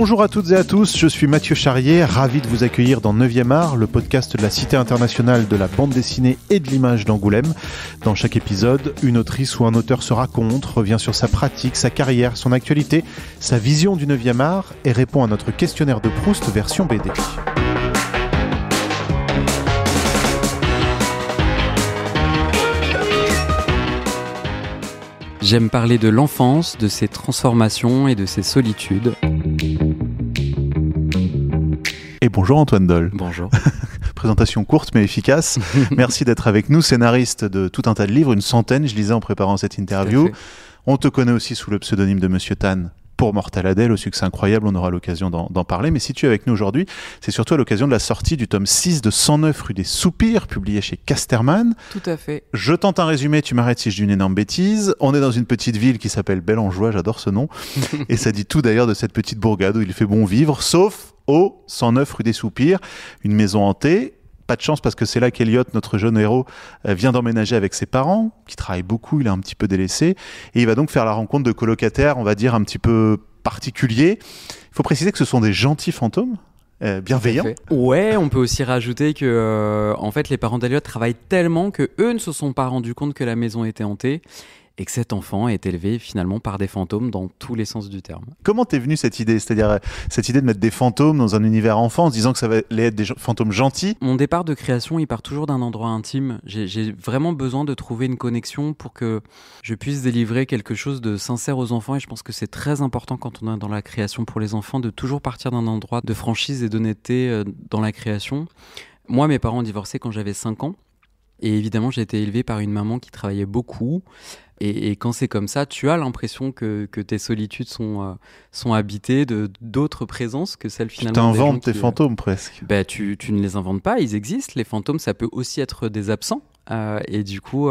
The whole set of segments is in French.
Bonjour à toutes et à tous, je suis Mathieu Charrier, ravi de vous accueillir dans 9e art, le podcast de la Cité internationale de la bande dessinée et de l'image d'Angoulême. Dans chaque épisode, une autrice ou un auteur se raconte, revient sur sa pratique, sa carrière, son actualité, sa vision du 9e art et répond à notre questionnaire de Proust version BD. J'aime parler de l'enfance, de ses transformations et de ses solitudes. Et bonjour Antoine Doll. Bonjour. Présentation courte mais efficace. Merci d'être avec nous, scénariste de tout un tas de livres, une centaine, je lisais en préparant cette interview. On te connaît aussi sous le pseudonyme de Monsieur Tan pour Mortaladelle, au succès incroyable, on aura l'occasion d'en parler. Mais si tu es avec nous aujourd'hui, c'est surtout à l'occasion de la sortie du tome 6 de 109 rue des Soupirs, publié chez Casterman. Tout à fait. Je tente un résumé, tu m'arrêtes si je dis une énorme bêtise. On est dans une petite ville qui s'appelle Bellengeois, j'adore ce nom. Et ça dit tout d'ailleurs de cette petite bourgade où il fait bon vivre, sauf au 109 rue des Soupirs, une maison hantée. Pas de chance parce que c'est là qu'Eliott, notre jeune héros, vient d'emménager avec ses parents, qui travaillent beaucoup, il est un petit peu délaissé, et il va donc faire la rencontre de colocataires, on va dire, un petit peu particuliers. Il faut préciser que ce sont des gentils fantômes, bienveillants. Ouais, on peut aussi rajouter que en fait, les parents d'Eliott travaillent tellement que eux ne se sont pas rendus compte que la maison était hantée, et que cet enfant est élevé finalement par des fantômes dans tous les sens du terme. Comment t'es venue cette idée ? C'est-à-dire cette idée de mettre des fantômes dans un univers enfant en se disant que ça va être des fantômes gentils ? Mon départ de création, il part toujours d'un endroit intime. J'ai vraiment besoin de trouver une connexion pour que je puisse délivrer quelque chose de sincère aux enfants, et je pense que c'est très important quand on est dans la création pour les enfants de toujours partir d'un endroit de franchise et d'honnêteté dans la création. Moi, mes parents ont divorcé quand j'avais 5 ans. Et évidemment, j'ai été élevé par une maman qui travaillait beaucoup. Et quand c'est comme ça, tu as l'impression que tes solitudes sont habitées d'autres présences que celles finalement. Tu t'inventes tes fantômes presque. Tu ne les inventes pas, ils existent. Les fantômes, ça peut aussi être des absents. Et du coup,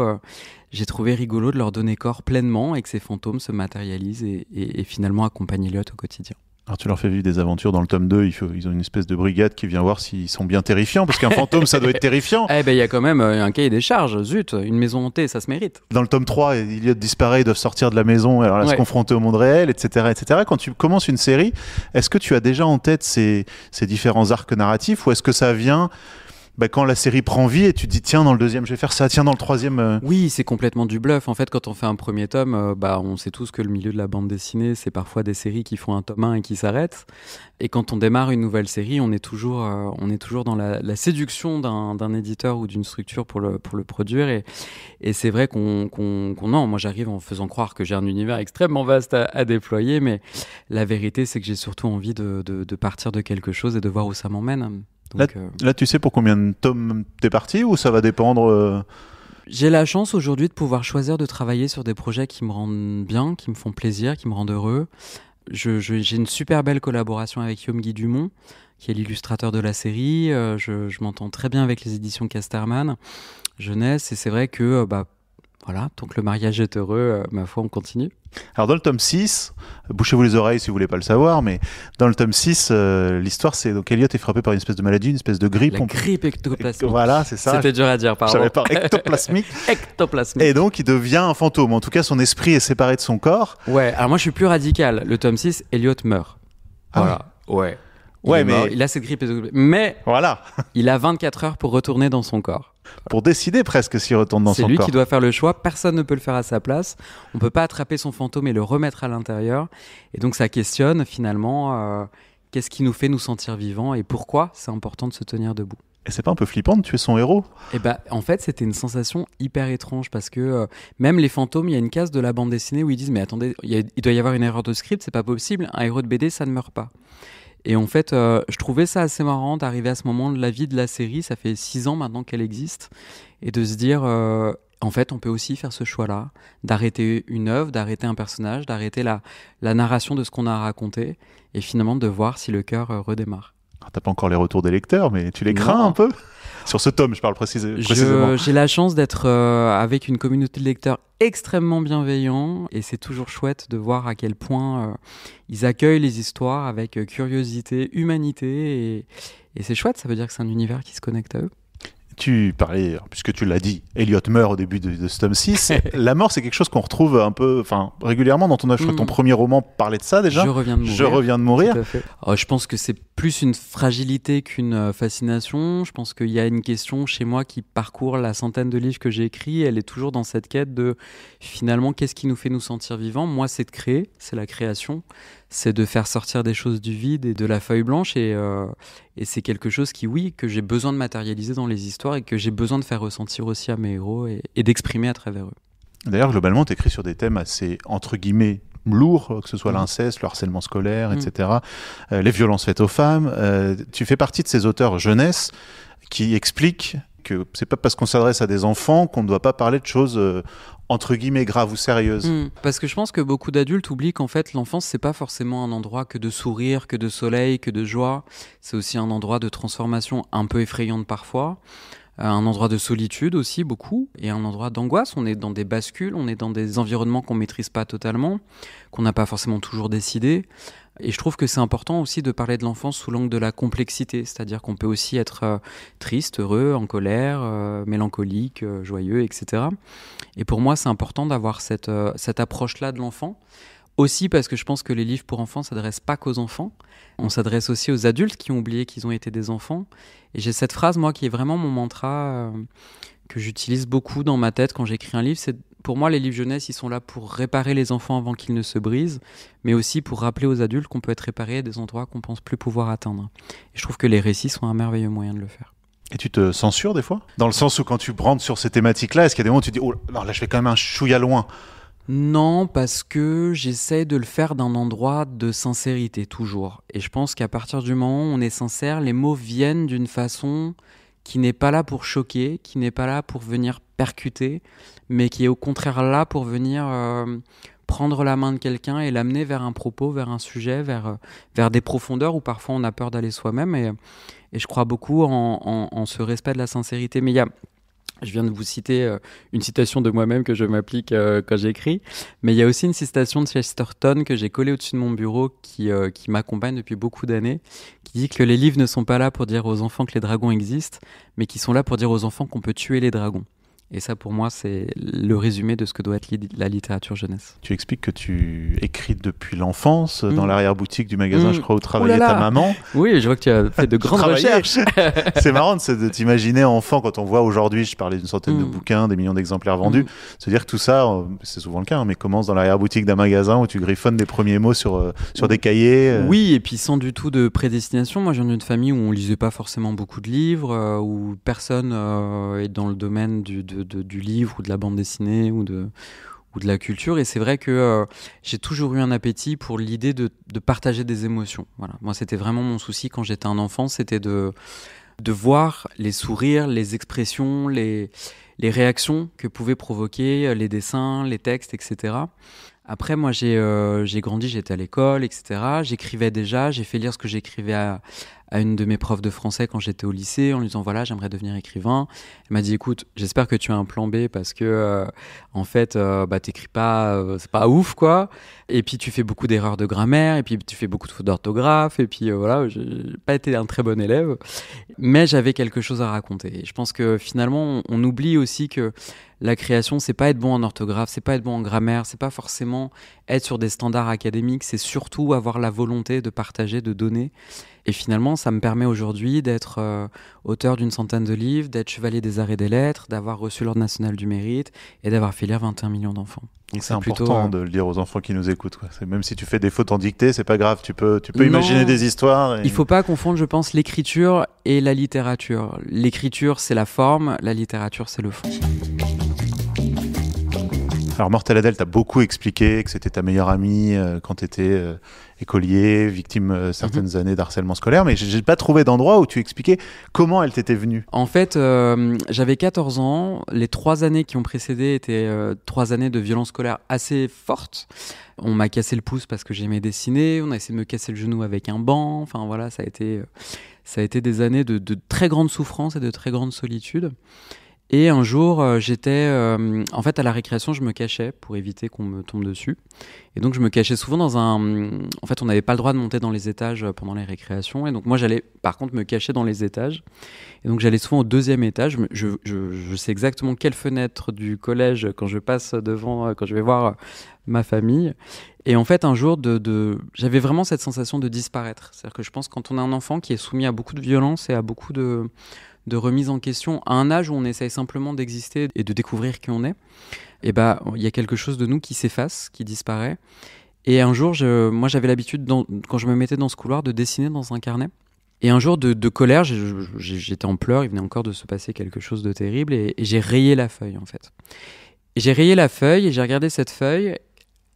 j'ai trouvé rigolo de leur donner corps pleinement et que ces fantômes se matérialisent et finalement accompagnent Eliott au quotidien. Alors tu leur fais vivre des aventures dans le tome 2, ils ont une espèce de brigade qui vient voir s'ils sont bien terrifiants, parce qu'un fantôme ça doit être terrifiant. Il y a quand même un cahier des charges, zut, une maison hantée, ça se mérite. Dans le tome 3, Eliott disparaît, ils doivent sortir de la maison, et alors là, se confronter au monde réel, etc., etc. Quand tu commences une série, est-ce que tu as déjà en tête ces différents arcs narratifs, ou est-ce que ça vient quand la série prend vie et tu te dis tiens dans le deuxième je vais faire ça, tiens dans le troisième Oui, c'est complètement du bluff. En fait, quand on fait un premier tome, on sait tous que le milieu de la bande dessinée, c'est parfois des séries qui font un tome 1 et qui s'arrêtent. Et quand on démarre une nouvelle série, on est toujours dans la séduction d'un éditeur ou d'une structure pour le produire. Et c'est vrai non, moi j'arrive en faisant croire que j'ai un univers extrêmement vaste à déployer, mais la vérité c'est que j'ai surtout envie de partir de quelque chose et de voir où ça m'emmène. Donc, là, tu sais pour combien de tomes t'es parti ou ça va dépendre J'ai la chance aujourd'hui de pouvoir choisir de travailler sur des projets qui me rendent bien, qui me font plaisir, qui me rendent heureux. J'ai une super belle collaboration avec Guillaume Dumont, qui est l'illustrateur de la série. Je m'entends très bien avec les éditions Casterman, jeunesse, et c'est vrai que voilà, tant que le mariage est heureux, ma foi, on continue. Alors dans le tome 6, bouchez-vous les oreilles si vous voulez pas le savoir, mais dans le tome 6, l'histoire c'est donc Eliott est frappé par une espèce de maladie, une espèce de grippe. La grippe ectoplasmique. Voilà, c'est ça. C'était dur à dire, pardon. J'avais pas ectoplasmique. Ectoplasmique. Et donc il devient un fantôme. En tout cas, son esprit est séparé de son corps. Ouais, alors moi je suis plus radical. Le tome 6, Eliott meurt. Voilà. Ouais. Il a cette grippe, mais voilà. Il a 24 heures pour retourner dans son corps. Pour décider presque s'il retourne dans son corps. C'est lui qui doit faire le choix, personne ne peut le faire à sa place. On ne peut pas attraper son fantôme et le remettre à l'intérieur. Et donc ça questionne finalement qu'est-ce qui nous fait nous sentir vivants et pourquoi c'est important de se tenir debout. Et c'est pas un peu flippant de tuer son héros ? En fait, c'était une sensation hyper étrange parce que même les fantômes, il y a une case de la bande dessinée où ils disent mais attendez, il doit y avoir une erreur de script, c'est pas possible, un héros de BD ça ne meurt pas. Et en fait, je trouvais ça assez marrant d'arriver à ce moment de la vie de la série, ça fait 6 ans maintenant qu'elle existe, et de se dire, en fait, on peut aussi faire ce choix-là, d'arrêter une œuvre, d'arrêter un personnage, d'arrêter la narration de ce qu'on a raconté, et finalement de voir si le cœur redémarre. Alors, t'as pas encore les retours des lecteurs, mais tu les crains un peu ? Sur ce tome, je parle précisément. J'ai la chance d'être avec une communauté de lecteurs extrêmement bienveillants et c'est toujours chouette de voir à quel point ils accueillent les histoires avec curiosité, humanité et c'est chouette, ça veut dire que c'est un univers qui se connecte à eux. Tu parlais, puisque tu l'as dit, Elliot meurt au début de ce tome 6. La mort, c'est quelque chose qu'on retrouve un peu, régulièrement dans ton œuvre. Je crois que ton premier roman parlait de ça déjà. Je reviens de mourir. Je reviens de mourir. Tout à fait. Je pense que c'est plus une fragilité qu'une fascination. Je pense qu'il y a une question chez moi qui parcourt la centaine de livres que j'ai écrits. Elle est toujours dans cette quête de, finalement, qu'est-ce qui nous fait nous sentir vivants ? Moi, c'est de créer, c'est la création. C'est de faire sortir des choses du vide et de la feuille blanche. Et c'est quelque chose que j'ai besoin de matérialiser dans les histoires et que j'ai besoin de faire ressentir aussi à mes héros et d'exprimer à travers eux. D'ailleurs, globalement, tu écris sur des thèmes assez, entre guillemets, lourds, que ce soit l'inceste, le harcèlement scolaire, etc., les violences faites aux femmes. Tu fais partie de ces auteurs jeunesse qui expliquent que c'est pas parce qu'on s'adresse à des enfants qu'on ne doit pas parler de choses entre guillemets graves ou sérieuses. Parce que je pense que beaucoup d'adultes oublient qu'en fait l'enfance c'est pas forcément un endroit que de sourire, que de soleil, que de joie. C'est aussi un endroit de transformation un peu effrayante parfois. Un endroit de solitude aussi beaucoup et un endroit d'angoisse. On est dans des bascules, on est dans des environnements qu'on maîtrise pas totalement, qu'on n'a pas forcément toujours décidé. Et je trouve que c'est important aussi de parler de l'enfance sous l'angle de la complexité, c'est-à-dire qu'on peut aussi être triste, heureux, en colère, mélancolique, joyeux, etc. Et pour moi, c'est important d'avoir cette approche-là de l'enfant. Aussi parce que je pense que les livres pour enfants ne s'adressent pas qu'aux enfants. On s'adresse aussi aux adultes qui ont oublié qu'ils ont été des enfants. Et j'ai cette phrase, moi, qui est vraiment mon mantra, que j'utilise beaucoup dans ma tête quand j'écris un livre. C'est, pour moi, les livres jeunesse, ils sont là pour réparer les enfants avant qu'ils ne se brisent, mais aussi pour rappeler aux adultes qu'on peut être réparé à des endroits qu'on ne pense plus pouvoir atteindre. Et je trouve que les récits sont un merveilleux moyen de le faire. Et tu te censures des fois ? Dans le sens où quand tu brandes sur ces thématiques-là, est-ce qu'il y a des moments où tu dis « Oh, non, là, je vais quand même un chouïa loin ». Non, parce que j'essaie de le faire d'un endroit de sincérité, toujours. Et je pense qu'à partir du moment où on est sincère, les mots viennent d'une façon qui n'est pas là pour choquer, qui n'est pas là pour venir percuter, mais qui est au contraire là pour venir prendre la main de quelqu'un et l'amener vers un propos, vers un sujet, vers des profondeurs où parfois on a peur d'aller soi-même. Et je crois beaucoup en ce respect de la sincérité. Mais je viens de vous citer une citation de moi-même que je m'applique quand j'écris, mais il y a aussi une citation de Chesterton que j'ai collée au-dessus de mon bureau qui m'accompagne depuis beaucoup d'années, qui dit que les livres ne sont pas là pour dire aux enfants que les dragons existent, mais qui sont là pour dire aux enfants qu'on peut tuer les dragons. Et ça, pour moi, c'est le résumé de ce que doit être la littérature jeunesse. Tu expliques que tu écris depuis l'enfance, dans l'arrière-boutique du magasin, je crois, où travaillait ta maman. Oui, je vois que tu as fait de grandes recherches. C'est marrant de t'imaginer enfant, quand on voit aujourd'hui, je parlais d'une centaine de bouquins, des millions d'exemplaires vendus, se dire que tout ça, c'est souvent le cas, mais commence dans l'arrière-boutique d'un magasin où tu griffonnes des premiers mots sur des cahiers. Oui, et puis sans du tout de prédestination. Moi, je viens d'une famille où on lisait pas forcément beaucoup de livres, où personne est dans le domaine du livre ou de la bande dessinée ou de la culture, et c'est vrai que j'ai toujours eu un appétit pour l'idée de partager des émotions. Voilà. Moi, c'était vraiment mon souci quand j'étais un enfant, c'était de voir les sourires, les expressions, les réactions que pouvaient provoquer les dessins, les textes, etc. Après, moi, j'ai grandi, j'étais à l'école, etc. J'écrivais déjà, j'ai fait lire ce que j'écrivais à une de mes profs de français quand j'étais au lycée, en lui disant voilà, j'aimerais devenir écrivain. Elle m'a dit écoute, j'espère que tu as un plan B parce que en fait, t'écris pas, c'est pas ouf quoi. Et puis tu fais beaucoup d'erreurs de grammaire, et puis tu fais beaucoup de fautes d'orthographe, et puis voilà, j'ai pas été un très bon élève, mais j'avais quelque chose à raconter. Et je pense que finalement, on oublie aussi que la création, c'est pas être bon en orthographe, c'est pas être bon en grammaire, c'est pas forcément être sur des standards académiques, c'est surtout avoir la volonté de partager, de donner. Et finalement, ça me permet aujourd'hui d'être auteur d'une centaine de livres, d'être chevalier des arts et des lettres, d'avoir reçu l'Ordre national du mérite et d'avoir fait lire 21 millions d'enfants. Donc c'est important de le dire aux enfants qui nous écoutent, quoi. Même si tu fais des fautes en dictée, c'est pas grave, tu peux imaginer des histoires. Il faut pas confondre, je pense, l'écriture et la littérature. L'écriture, c'est la forme, la littérature, c'est le fond. Alors Mortelle Adèle, t'as beaucoup expliqué que c'était ta meilleure amie quand t'étais écolier, victime certaines années d'harcèlement scolaire, mais j'ai pas trouvé d'endroit où tu expliquais comment elle t'était venue. En fait, j'avais 14 ans, les 3 années qui ont précédé étaient 3 années de violence scolaire assez fortes. On m'a cassé le pouce parce que j'aimais dessiner, on a essayé de me casser le genou avec un banc, enfin voilà, ça a été des années de très grande souffrance et de très grande solitude. Et un jour, j'étais... en fait, à la récréation, je me cachais pour éviter qu'on me tombe dessus. Et donc, je me cachais souvent dans un... En fait, on n'avait pas le droit de monter dans les étages pendant les récréations. Et donc, moi, j'allais, par contre, me cacher dans les étages. Et donc, j'allais souvent au 2e étage. Je sais exactement quelle fenêtre du collège quand je passe devant, quand je vais voir ma famille. Et en fait, un jour, j'avais vraiment cette sensation de disparaître. C'est-à-dire que je pense que quand on a un enfant qui est soumis à beaucoup de violence et à beaucoup de remise en question, à un âge où on essaye simplement d'exister et de découvrir qui on est, et bah, il y a quelque chose de nous qui s'efface, qui disparaît. Et un jour, moi, j'avais l'habitude, quand je me mettais dans ce couloir, de dessiner dans un carnet. Et un jour de colère, j'étais en pleurs, il venait encore de se passer quelque chose de terrible, et j'ai rayé la feuille, en fait. Et j'ai rayé la feuille, et j'ai regardé cette feuille,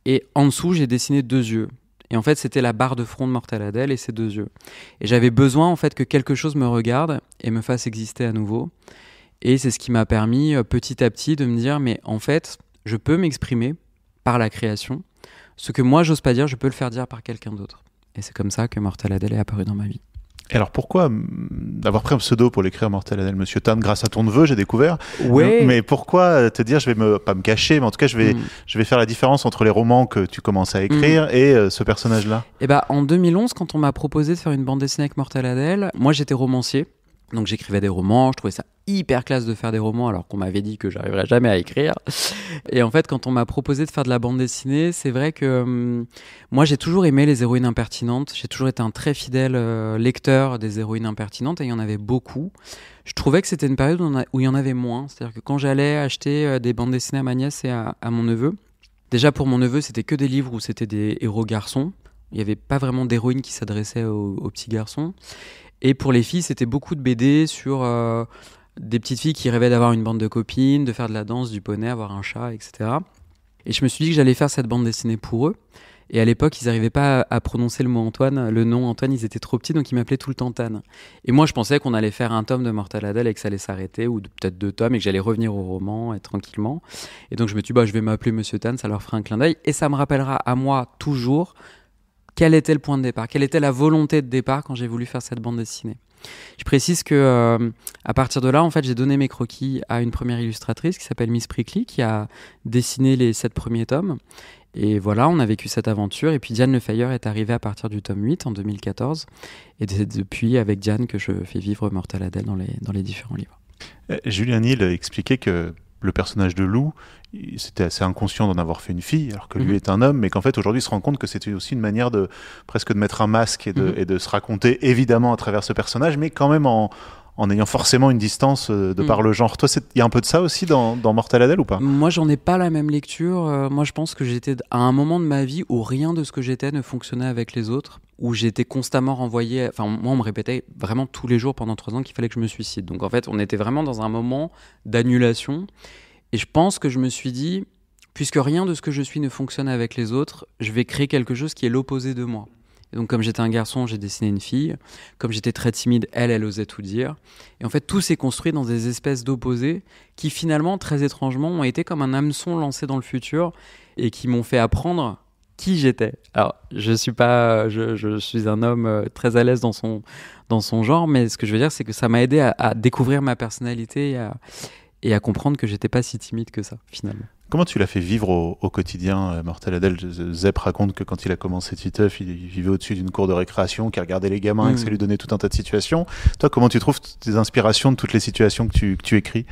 et en dessous, j'ai dessiné 2 yeux. Et en fait, c'était la barre de front de Mortelle Adèle et ses 2 yeux. Et j'avais besoin, en fait, que quelque chose me regarde et me fasse exister à nouveau. Et c'est ce qui m'a permis, petit à petit, de me dire, mais en fait, je peux m'exprimer par la création. Ce que moi, j'ose pas dire, je peux le faire dire par quelqu'un d'autre. Et c'est comme ça que Mortelle Adèle est apparu dans ma vie. Et alors pourquoi avoir pris un pseudo pour l'écrire Mortelle Adèle, Monsieur Tan, grâce à ton neveu, j'ai découvert. Ouais. Mais pourquoi te dire, pas me cacher, mais en tout cas, je vais faire la différence entre les romans que tu commences à écrire et ce personnage-là. Et bah, en 2011, quand on m'a proposé de faire une bande dessinée avec Mortelle Adèle, moi j'étais romancier. Donc j'écrivais des romans, je trouvais ça hyper classe de faire des romans alors qu'on m'avait dit que j'arriverais jamais à écrire. Et en fait, quand on m'a proposé de faire de la bande dessinée, c'est vrai que moi j'ai toujours aimé les héroïnes impertinentes. J'ai toujours été un très fidèle lecteur des héroïnes impertinentes et il y en avait beaucoup. Je trouvais que c'était une période où il y en avait moins. C'est-à-dire que quand j'allais acheter des bandes dessinées à ma nièce et à mon neveu, déjà pour mon neveu, c'était que des livres où c'était des héros garçons. Il n'y avait pas vraiment d'héroïnes qui s'adressaient aux petits garçons. Et pour les filles, c'était beaucoup de BD sur des petites filles qui rêvaient d'avoir une bande de copines, de faire de la danse, du poney, avoir un chat, etc. Et je me suis dit que j'allais faire cette bande dessinée pour eux. Et à l'époque, ils n'arrivaient pas à prononcer le nom Antoine, ils étaient trop petits, donc ils m'appelaient tout le temps Tan. Et moi, je pensais qu'on allait faire un tome de Mortelle Adèle et que ça allait s'arrêter, ou peut-être 2 tomes, et que j'allais revenir au roman, et tranquillement. Et donc je me suis dit, je vais m'appeler Monsieur Tan, ça leur fera un clin d'œil, et ça me rappellera à moi toujours quel était le point de départ, quelle était la volonté de départ quand j'ai voulu faire cette bande dessinée. Je précise que à partir de là, en fait, j'ai donné mes croquis à une première illustratrice qui s'appelle Miss Prickly, qui a dessiné les 7 premiers tomes. Et voilà, on a vécu cette aventure. Et puis Diane Lefeyer est arrivée à partir du tome 8 en 2014. Et c'est depuis avec Diane que je fais vivre Mortelle Adèle dans les différents livres. Julien Nil expliquait que le personnage de Lou, c'était assez inconscient d'en avoir fait une fille, alors que lui est un homme, mais qu'en fait aujourd'hui il se rend compte que c'était aussi une manière de presque de mettre un masque et de se raconter évidemment à travers ce personnage, mais quand même en ayant forcément une distance de par le genre. Toi, il y a un peu de ça aussi dans Mortelle Adèle ou pas ? Moi, j'en ai pas la même lecture. Moi, je pense que j'étais à un moment de ma vie où rien de ce que j'étais ne fonctionnait avec les autres, où j'étais constamment renvoyé. Enfin, moi, on me répétait vraiment tous les jours pendant 3 ans qu'il fallait que je me suicide. Donc, en fait, on était vraiment dans un moment d'annulation. Et je pense que je me suis dit, puisque rien de ce que je suis ne fonctionne avec les autres, je vais créer quelque chose qui est l'opposé de moi. Et donc, comme j'étais un garçon, j'ai dessiné une fille. Comme j'étais très timide, elle osait tout dire. Et en fait, tout s'est construit dans des espèces d'opposés qui, finalement, très étrangement, ont été comme un hameçon lancé dans le futur et qui m'ont fait apprendre qui j'étais. Alors, je suis un homme très à l'aise dans son genre, mais ce que je veux dire, c'est que ça m'a aidé à découvrir ma personnalité et à comprendre que j'étais pas si timide que ça, finalement. Comment tu l'as fait vivre au quotidien, Mortelle Adèle ? Zep raconte que quand il a commencé Titeuf, il vivait au-dessus d'une cour de récréation, qu'il regardait les gamins et que ça lui donnait tout un tas de situations. Toi, comment tu trouves tes inspirations de toutes les situations que tu écris ?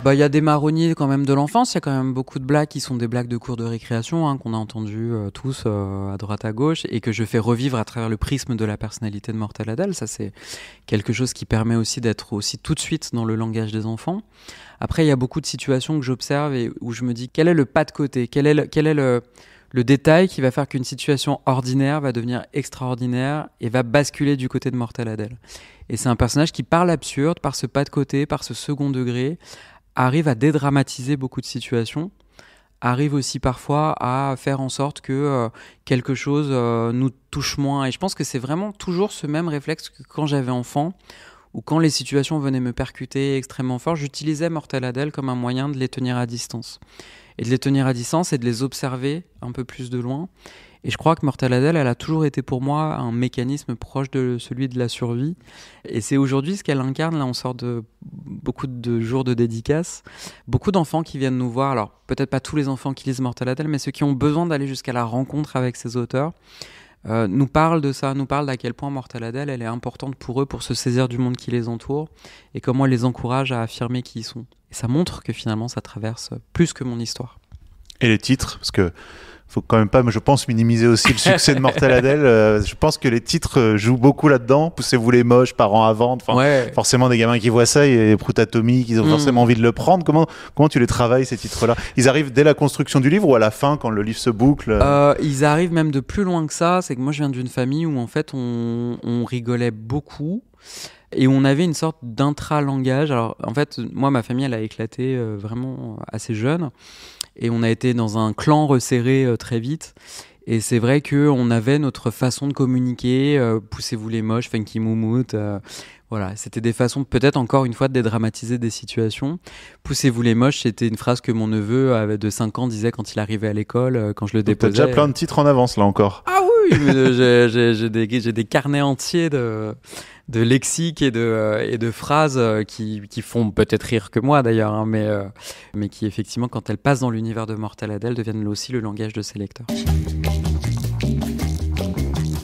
Il y a des marronniers quand même de l'enfance, il y a quand même beaucoup de blagues qui sont des blagues de cours de récréation, qu'on a entendues tous à droite à gauche, et que je fais revivre à travers le prisme de la personnalité de Mortelle Adèle. Ça, c'est quelque chose qui permet aussi d'être aussi tout de suite dans le langage des enfants. Après, il y a beaucoup de situations que j'observe et où je me dis quel est le pas de côté, quel est le détail qui va faire qu'une situation ordinaire va devenir extraordinaire et va basculer du côté de Mortelle Adèle. Et c'est un personnage qui, par l'absurde, par ce pas de côté, par ce second degré, arrive à dédramatiser beaucoup de situations, arrive aussi parfois à faire en sorte que quelque chose nous touche moins. Et je pense que c'est vraiment toujours ce même réflexe que quand j'avais enfant, ou quand les situations venaient me percuter extrêmement fort, j'utilisais Mortelle Adèle comme un moyen de les tenir à distance. Et de les tenir à distance et de les observer un peu plus de loin. Et je crois que Mortelle Adèle, elle a toujours été pour moi un mécanisme proche de celui de la survie. Et c'est aujourd'hui ce qu'elle incarne. Là, on sort de beaucoup de jours de dédicaces, beaucoup d'enfants qui viennent nous voir. Alors peut-être pas tous les enfants qui lisent Mortel Adèle, mais ceux qui ont besoin d'aller jusqu'à la rencontre avec ces auteurs. Nous parlent de ça, nous parlent d'à quel point Mortel Adèle, elle est importante pour eux pour se saisir du monde qui les entoure et comment elle les encourage à affirmer qui ils sont. Et ça montre que finalement ça traverse plus que mon histoire. Et les titres, parce que faut quand même pas, je pense, minimiser aussi le succès de Mortel Adèle. Je pense que les titres jouent beaucoup là-dedans. Poussez-vous les moches, parents à vendre. Enfin, forcément, des gamins qui voient ça, et Prout Atomique, ils ont forcément envie de le prendre. Comment tu les travailles, ces titres-là? Ils arrivent dès la construction du livre ou à la fin, quand le livre se boucle? Ils arrivent même de plus loin que ça. C'est que moi, je viens d'une famille où, en fait, on rigolait beaucoup. Et on avait une sorte d'intra-langage. Alors, en fait, moi, ma famille, elle a éclaté vraiment assez jeune. Et on a été dans un clan resserré très vite. Et c'est vrai qu'on avait notre façon de communiquer. Poussez-vous les moches, funky moumoute. Voilà, c'était des façons, peut-être encore une fois, de dédramatiser des situations. Poussez-vous les moches, c'était une phrase que mon neveu de 5 ans disait quand il arrivait à l'école, quand je le déposais. T'as déjà plein de titres en avance, là, encore. Ah oui, j'ai des carnets entiers de lexiques et de phrases qui font peut-être rire que moi d'ailleurs, hein, mais qui effectivement, quand elles passent dans l'univers de Mortel Adèle, deviennent aussi le langage de ses lecteurs.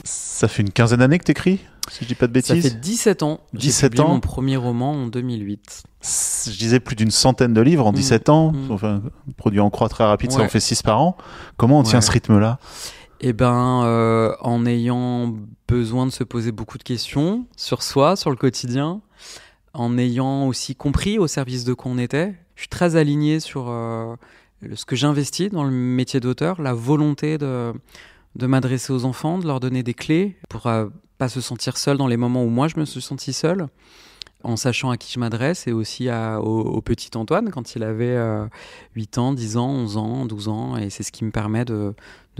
Ça fait une quinzaine d'années que t'écris, si je dis pas de bêtises? Ça fait 17 ans. 17 j'ai publié ans. Mon premier roman en 2008. Je disais plus d'une centaine de livres en 17 ans. Enfin, produit en croix très rapide, ça en fait 6 par an. Comment on tient ce rythme-là? Eh ben, en ayant besoin de se poser beaucoup de questions sur soi, sur le quotidien, en ayant aussi compris au service de quoi on était. Je suis très aligné sur ce que j'investis dans le métier d'auteur, la volonté de m'adresser aux enfants, de leur donner des clés pour pas se sentir seul dans les moments où moi je me suis senti seul, en sachant à qui je m'adresse, et aussi au petit Antoine quand il avait 8 ans, 10 ans, 11 ans, 12 ans, et c'est ce qui me permet de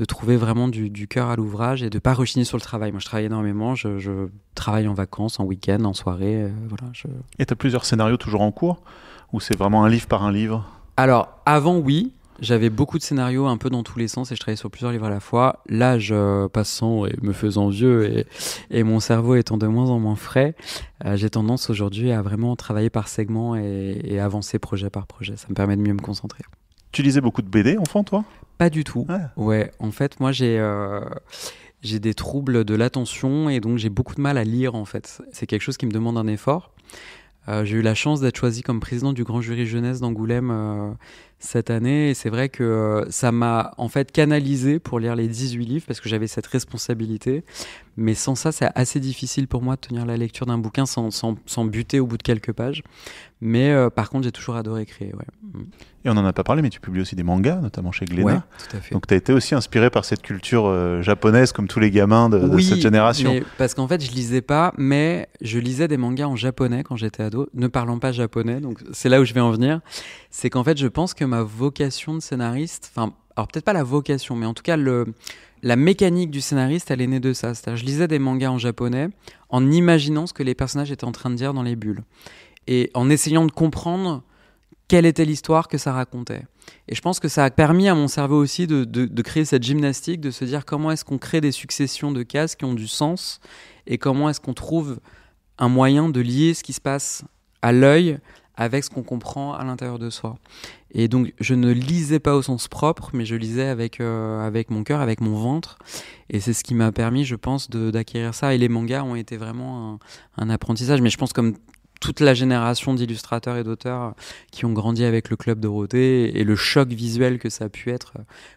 trouver vraiment du cœur à l'ouvrage et de pas rechigner sur le travail. Moi je travaille énormément, je travaille en vacances, en week-end, en soirée, voilà. Et tu as plusieurs scénarios toujours en cours, ou c'est vraiment un livre par un livre? Alors avant, oui. J'avais beaucoup de scénarios un peu dans tous les sens et je travaillais sur plusieurs livres à la fois. L'âge passant et me faisant vieux et mon cerveau étant de moins en moins frais, j'ai tendance aujourd'hui à vraiment travailler par segments et avancer projet par projet. Ça me permet de mieux me concentrer. Tu lisais beaucoup de BD, enfant, toi? Pas du tout. Ouais, en fait, moi j'ai des troubles de l'attention et donc j'ai beaucoup de mal à lire, en fait. C'est quelque chose qui me demande un effort. J'ai eu la chance d'être choisi comme président du grand jury jeunesse d'Angoulême cette année, et c'est vrai que ça m'a en fait canalisé pour lire les 18 livres parce que j'avais cette responsabilité, mais sans ça c'est assez difficile pour moi de tenir la lecture d'un bouquin sans buter au bout de quelques pages, mais par contre j'ai toujours adoré créer. Et on n'en a pas parlé, mais tu publies aussi des mangas, notamment chez Glénat. Ouais, tout à fait. Donc tu as été aussi inspiré par cette culture japonaise comme tous les gamins de cette génération. Oui, parce qu'en fait je lisais pas, mais je lisais des mangas en japonais quand j'étais ado, ne parlant pas japonais, donc c'est là où je vais en venir. C'est qu'en fait je pense que ma vocation de scénariste, alors peut-être pas la vocation, mais en tout cas la mécanique du scénariste, elle est née de ça. C'est-à-dire je lisais des mangas en japonais en imaginant ce que les personnages étaient en train de dire dans les bulles et en essayant de comprendre quelle était l'histoire que ça racontait. Et je pense que ça a permis à mon cerveau aussi de créer cette gymnastique, de se dire comment est-ce qu'on crée des successions de cases qui ont du sens et comment est-ce qu'on trouve un moyen de lier ce qui se passe à l'œil avec ce qu'on comprend à l'intérieur de soi. Et donc, je ne lisais pas au sens propre, mais je lisais avec mon cœur, avec mon ventre. Et c'est ce qui m'a permis, je pense, d'acquérir ça. Et les mangas ont été vraiment un apprentissage. Mais je pense comme toute la génération d'illustrateurs et d'auteurs qui ont grandi avec le Club Dorothée et le choc visuel que ça a pu être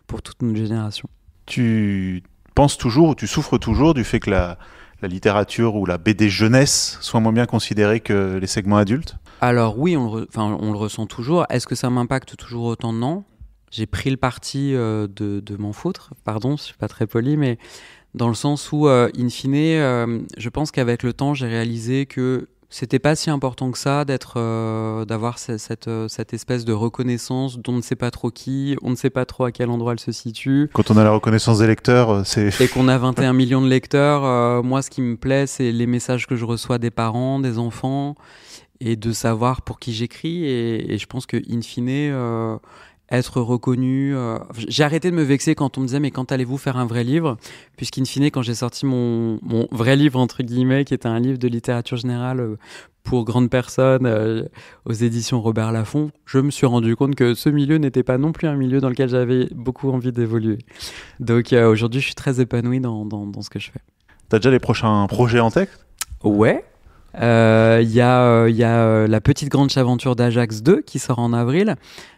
pour toute notre génération. Tu penses toujours, ou tu souffres toujours du fait que la littérature ou la BD jeunesse soit moins bien considérée que les segments adultes? Alors oui, on le ressent toujours. Est-ce que ça m'impacte toujours autant? Non. J'ai pris le parti de m'en foutre. Pardon, je suis pas très poli, mais dans le sens où, in fine, je pense qu'avec le temps, j'ai réalisé que c'était pas si important que ça d'avoir cette espèce de reconnaissance dont on ne sait pas trop qui, on ne sait pas trop à quel endroit elle se situe. Quand on a la reconnaissance des lecteurs, c'est... Et qu'on a 21 millions de lecteurs, moi ce qui me plaît, c'est les messages que je reçois des parents, des enfants, et de savoir pour qui j'écris. Et je pense que, in fine, être reconnu... J'ai arrêté de me vexer quand on me disait « mais quand allez-vous faire un vrai livre ?» Puisqu'in fine, quand j'ai sorti mon vrai livre, entre guillemets, qui était un livre de littérature générale pour grandes personnes aux éditions Robert Laffont, je me suis rendu compte que ce milieu n'était pas non plus un milieu dans lequel j'avais beaucoup envie d'évoluer. Donc aujourd'hui, je suis très épanoui dans ce que je fais. T'as déjà les prochains projets en tête? Ouais. Il y a La Petite Grande Aventure d'Ajax 2 qui sort en avril.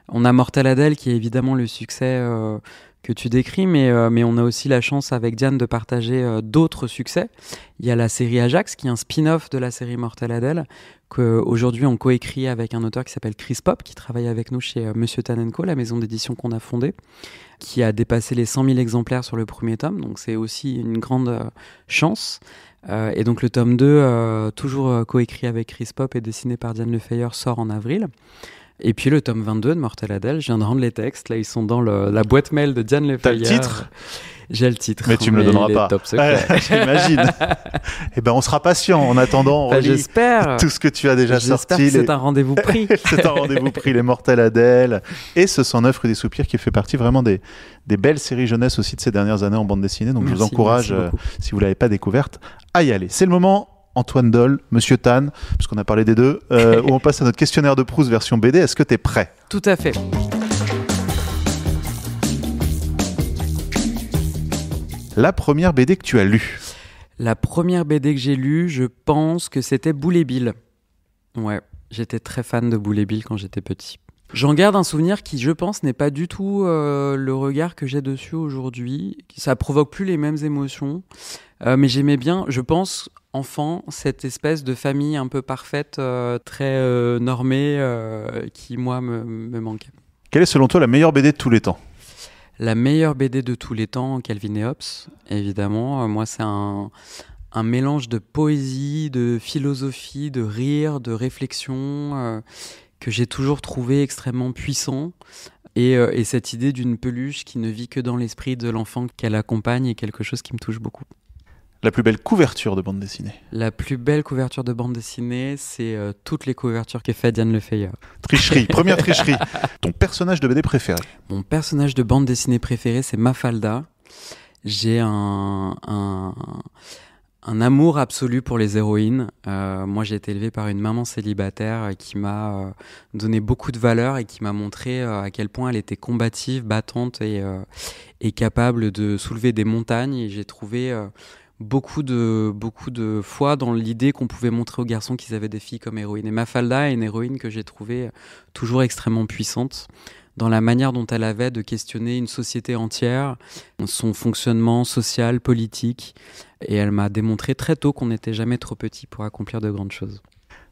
On a Mortel Adèle qui est évidemment le succès que tu décris, mais on a aussi la chance avec Diane de partager d'autres succès. Il y a la série Ajax qui est un spin-off de la série Mortel Adèle qu'aujourd'hui on coécrit avec un auteur qui s'appelle Chris Pop qui travaille avec nous chez Monsieur Tanenko, la maison d'édition qu'on a fondée, qui a dépassé les 100 000 exemplaires sur le premier tome, donc c'est aussi une grande chance. Et donc le tome 2, toujours coécrit avec Chris Pop et dessiné par Diane Lefeyer, sort en avril. Et puis le tome 22 de Mortel Adèle, je viens de rendre les textes, là ils sont dans la boîte mail de Diane Lefeyer. T'as le titre ? J'ai le titre. Mais tu me le donneras pas. Top secret. J'imagine. Eh ben on sera patient en attendant. On relit tout ce que tu as déjà sorti. J'espère que c'est un rendez-vous pris. C'est un rendez-vous pris, les Mortel Adèle et ce 109 rue des Soupirs qui fait partie vraiment des belles séries jeunesse aussi de ces dernières années en bande dessinée. Donc je vous encourage, si vous l'avez pas découverte, à y aller. C'est le moment. Antoine Doll, Monsieur Tan, puisqu'on a parlé des deux, où on passe à notre questionnaire de Proust version BD. Est-ce que tu es prêt ? Tout à fait. La première BD que tu as lue ? La première BD que j'ai lue, je pense que c'était Boule et Bill. Ouais, j'étais très fan de Boule et Bill quand j'étais petit. J'en garde un souvenir qui, je pense, n'est pas du tout le regard que j'ai dessus aujourd'hui. Ça provoque plus les mêmes émotions. Mais j'aimais bien, je pense, enfant, cette espèce de famille un peu parfaite, très normée, qui, moi, me manquait. Quelle est, selon toi, la meilleure BD de tous les temps ? La meilleure BD de tous les temps, Calvin et Hobbes, évidemment. Moi, c'est un mélange de poésie, de philosophie, de rire, de réflexion, que j'ai toujours trouvé extrêmement puissant. Et cette idée d'une peluche qui ne vit que dans l'esprit de l'enfant qu'elle accompagne est quelque chose qui me touche beaucoup. La plus belle couverture de bande dessinée ? La plus belle couverture de bande dessinée, c'est toutes les couvertures que fait Diane Lefeyer. Tricherie, première tricherie. Ton personnage de BD préféré ? Mon personnage de bande dessinée préféré, c'est Mafalda. J'ai un amour absolu pour les héroïnes. Moi, j'ai été élevé par une maman célibataire qui m'a donné beaucoup de valeurs et qui m'a montré à quel point elle était combative, battante et capable de soulever des montagnes. Et j'ai trouvé beaucoup de fois dans l'idée qu'on pouvait montrer aux garçons qu'ils avaient des filles comme héroïnes. Et Mafalda est une héroïne que j'ai trouvée toujours extrêmement puissante dans la manière dont elle avait de questionner une société entière, son fonctionnement social, politique. Et elle m'a démontré très tôt qu'on n'était jamais trop petit pour accomplir de grandes choses.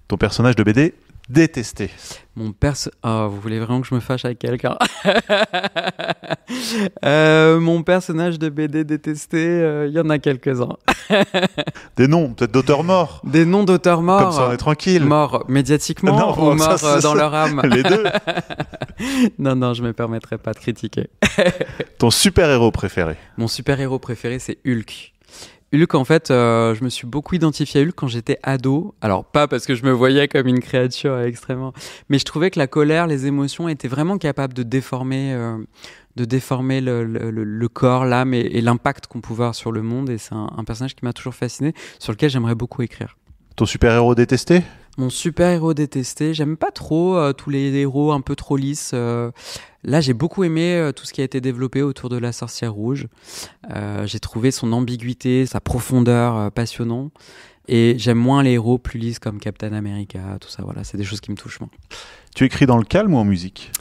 Ton personnage de BD détesté ? Mon vous voulez vraiment que je me fâche avec quelqu'un ? Mon personnage de BD détesté, il y en a quelques-uns. Des noms, peut-être d'auteurs morts. Des noms d'auteurs morts. Comme ça, on est tranquille. Morts médiatiquement ou morts dans leur âme ? Les deux. Non, je me permettrai pas de critiquer. Ton super-héros préféré ? Mon super-héros préféré, c'est Hulk. Hulk, en fait, je me suis beaucoup identifié à Hulk quand j'étais ado. Alors, pas parce que je me voyais comme une créature extrêmement... Mais je trouvais que la colère, les émotions étaient vraiment capables de déformer le corps, l'âme et l'impact qu'on pouvait avoir sur le monde. Et c'est un personnage qui m'a toujours fasciné, sur lequel j'aimerais beaucoup écrire. Ton super-héros détesté ? Mon super-héros détesté, j'aime pas trop tous les héros un peu trop lisses. Là, j'ai beaucoup aimé tout ce qui a été développé autour de la Sorcière Rouge. J'ai trouvé son ambiguïté, sa profondeur passionnant. Et j'aime moins les héros plus lisses comme Captain America, tout ça. Voilà, c'est des choses qui me touchent moins. Tu écris dans le calme ou en musique ?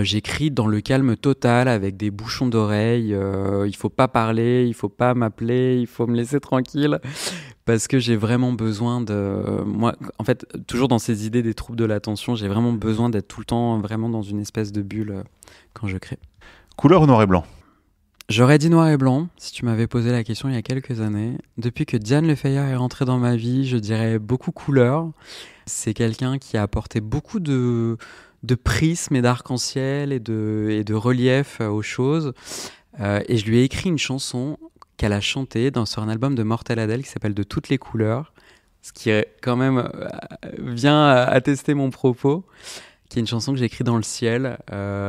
J'écris dans le calme total avec des bouchons d'oreilles. Il faut pas parler, il faut pas m'appeler, il faut me laisser tranquille parce que j'ai vraiment besoin de... Moi, en fait, toujours dans ces idées des troubles de l'attention, j'ai vraiment besoin d'être tout le temps vraiment dans une espèce de bulle quand je crée. Couleur ou noir et blanc ? J'aurais dit noir et blanc si tu m'avais posé la question il y a quelques années. Depuis que Diane Lefeyer est rentrée dans ma vie, je dirais beaucoup couleur. C'est quelqu'un qui a apporté beaucoup de prismes et d'arc-en-ciel et de relief aux choses. Et je lui ai écrit une chanson qu'elle a chantée sur un album de Mortel Adèle qui s'appelle De toutes les couleurs, ce qui est quand même vient attester mon propos, qui est une chanson que j'ai écrite dans le ciel.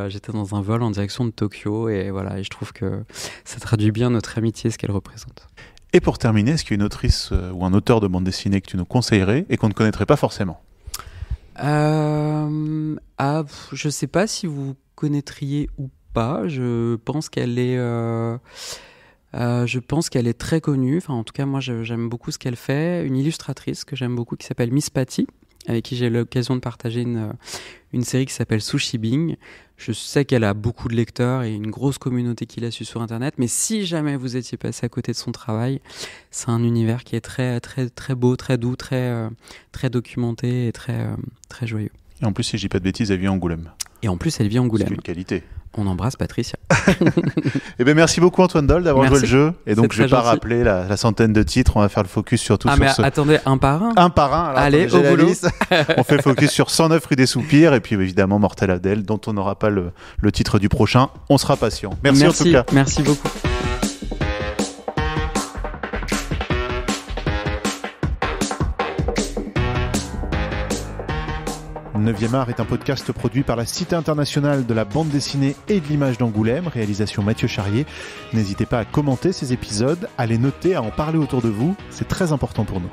J'étais dans un vol en direction de Tokyo et voilà, et je trouve que ça traduit bien notre amitié, ce qu'elle représente. Et pour terminer, est-ce qu'il y a une autrice ou un auteur de bande dessinée que tu nous conseillerais et qu'on ne connaîtrait pas forcément ? Je sais pas si vous connaîtriez ou pas. Je pense qu'elle est très connue. Enfin, en tout cas, moi, j'aime beaucoup ce qu'elle fait. Une illustratrice que j'aime beaucoup qui s'appelle Miss Patty, avec qui j'ai eu l'occasion de partager une série qui s'appelle Sushi Bing. Je sais qu'elle a beaucoup de lecteurs et une grosse communauté qui la suit sur Internet. Mais si jamais vous étiez passé à côté de son travail, c'est un univers qui est très, très, très beau, très doux, très, très documenté et très, très joyeux. Et en plus, si je dis pas de bêtises, elle vit à Angoulême. Et en plus, elle vit à Angoulême. C'est une qualité. On embrasse Patricia. Eh bien, merci beaucoup Antoine Doll d'avoir joué le jeu. Et donc, je vais pas rappeler la centaine de titres. On va faire le focus surtout sur ce... Attendez, un par un. Un par un. Alors, allez, au boulot. On fait le focus sur 109 rue des Soupirs et puis évidemment Mortel Adèle, dont on n'aura pas le titre du prochain. On sera patient. Merci en tout cas. Merci beaucoup. 9e art est un podcast produit par la Cité internationale de la bande dessinée et de l'image d'Angoulême, réalisation Mathieu Charrier. N'hésitez pas à commenter ces épisodes, à les noter, à en parler autour de vous, c'est très important pour nous.